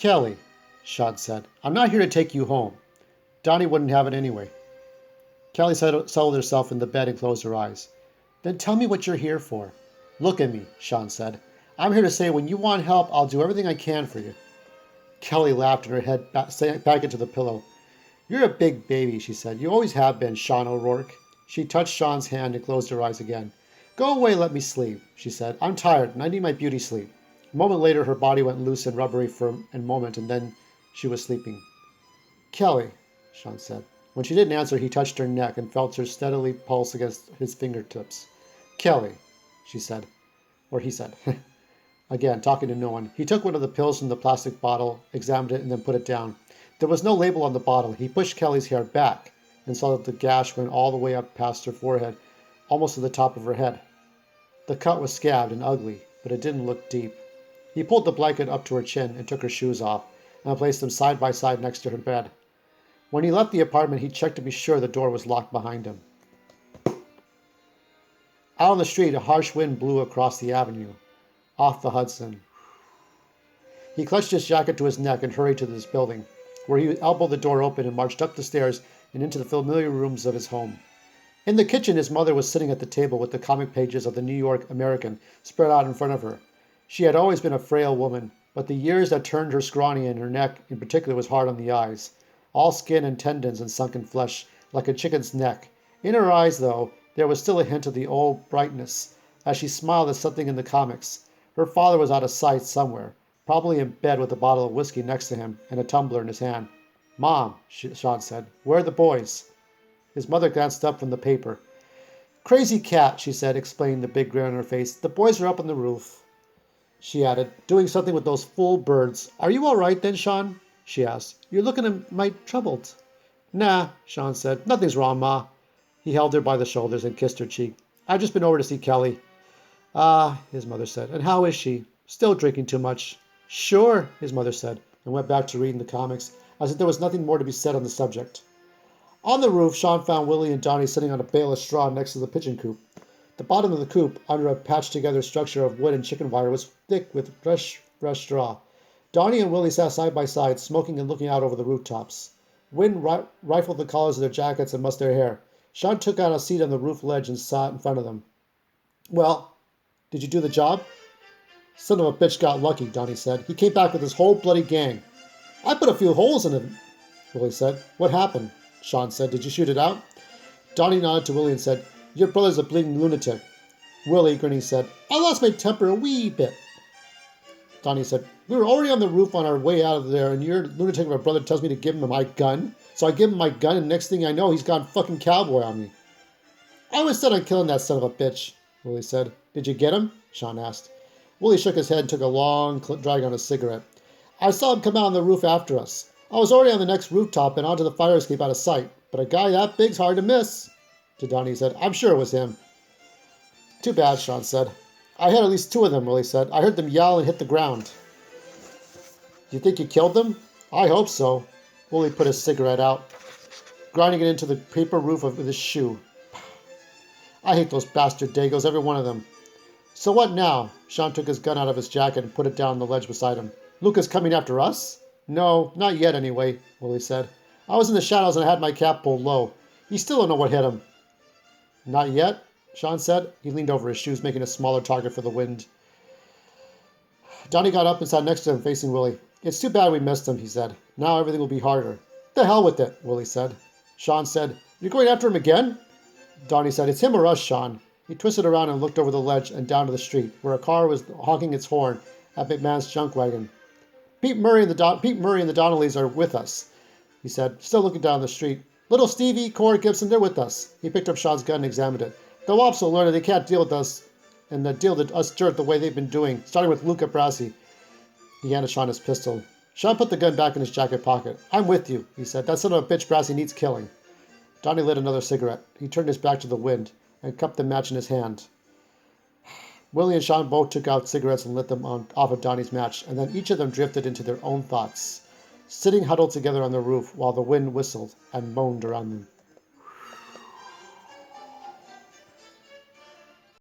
Kelly, Sean said, I'm not here to take you home. Donnie wouldn't have it anyway. Kelly settled herself in the bed and closed her eyes. Then tell me what you're here for. Look at me, Sean said. I'm here to say when you want help, I'll do everything I can for you. Kelly laughed and her head sank back into the pillow. You're a big baby, she said. You always have been, Sean O'Rourke. She touched Sean's hand and closed her eyes again. Go away, let me sleep, she said. I'm tired and I need my beauty sleep. A moment later, her body went loose and rubbery for a moment, and then she was sleeping. Kelly, Sean said. When she didn't answer, he touched her neck and felt her steadily pulse against his fingertips. Kelly, she said. Or he said. Again, talking to no one. He took one of the pills from the plastic bottle, examined it, and then put it down. There was no label on the bottle. He pushed Kelly's hair back and saw that the gash went all the way up past her forehead, almost to the top of her head. The cut was scabbed and ugly, but it didn't look deep. He pulled the blanket up to her chin and took her shoes off, and placed them side by side next to her bed. When he left the apartment, he checked to be sure the door was locked behind him. Out on the street, a harsh wind blew across the avenue, off the Hudson. He clutched his jacket to his neck and hurried to this building, where he elbowed the door open and marched up the stairs and into the familiar rooms of his home. In the kitchen, his mother was sitting at the table with the comic pages of the New York American spread out in front of her. She had always been a frail woman, but the years that turned her scrawny and her neck in particular was hard on the eyes. All skin and tendons and sunken flesh, like a chicken's neck. In her eyes, though, there was still a hint of the old brightness, as she smiled at something in the comics. Her father was out of sight somewhere, probably in bed with a bottle of whiskey next to him and a tumbler in his hand. Mom, Sean said, where are the boys? His mother glanced up from the paper. Crazy cat, she said, explaining the big grin on her face. The boys are up on the roof. She added, doing something with those fool birds. Are you all right then, Sean? She asked. You're looking a mite troubled. Nah, Sean said. Nothing's wrong, Ma. He held her by the shoulders and kissed her cheek. I've just been over to see Kelly. Ah, his mother said. And how is she? Still drinking too much. Sure, his mother said, and went back to reading the comics, as if there was nothing more to be said on the subject. On the roof, Sean found Willie and Donnie sitting on a bale of straw next to the pigeon coop. The bottom of the coop, under a patched-together structure of wood and chicken wire, was thick with fresh straw. Donnie and Willie sat side by side, smoking and looking out over the rooftops. Wind rifled the collars of their jackets and mussed their hair. Sean took out a seat on the roof ledge and sat in front of them. Well, did you do the job? Son of a bitch got lucky, Donnie said. He came back with his whole bloody gang. I put a few holes in him, Willie said. What happened? Sean said. Did you shoot it out? Donnie nodded to Willie and said, Your brother's a bleeding lunatic. Willie, grinning, said, I lost my temper a wee bit. Donnie said, we were already on the roof on our way out of there, and your lunatic of a brother tells me to give him my gun. So I give him my gun, and next thing I know, he's gone fucking cowboy on me. I was set on killing that son of a bitch, Willie said. Did you get him? Sean asked. Willie shook his head and took a long drag on his cigarette. I saw him come out on the roof after us. I was already on the next rooftop and onto the fire escape out of sight. But a guy that big's hard to miss. To Donnie, he said, I'm sure it was him. Too bad, Sean said. I had at least two of them, Willie said. I heard them yell and hit the ground. Do you think you killed them? I hope so. Willie put his cigarette out, grinding it into the paper roof of his shoe. I hate those bastard Dagos, every one of them. So what now? Sean took his gun out of his jacket and put it down on the ledge beside him. Luca's coming after us? No, not yet anyway, Willie said. I was in the shadows and I had my cap pulled low. You still don't know what hit him. Not yet, Sean said. He leaned over his shoes, making a smaller target for the wind. Donnie got up and sat next to him, facing Willie. It's too bad we missed him, he said. Now everything will be harder. The hell with it, Willie said. Sean said, You're going after him again? Donnie said, It's him or us, Sean. He twisted around and looked over the ledge and down to the street, where a car was honking its horn at McMahon's junk wagon. Pete Murray and the Donnellys are with us, he said, still looking down the street. Little Stevie, Cora Gibson, they're with us. He picked up Sean's gun and examined it. The Wops will learn that they can't deal with us and deal with us dirt the way they've been doing, starting with Luca Brasi. He handed Sean his pistol. Sean put the gun back in his jacket pocket. I'm with you, he said. That son of a bitch Brasi needs killing. Donnie lit another cigarette. He turned his back to the wind and cupped the match in his hand. Willie and Sean both took out cigarettes and lit them off of Donnie's match, and then each of them drifted into their own thoughts, sitting huddled together on the roof while the wind whistled and moaned around them.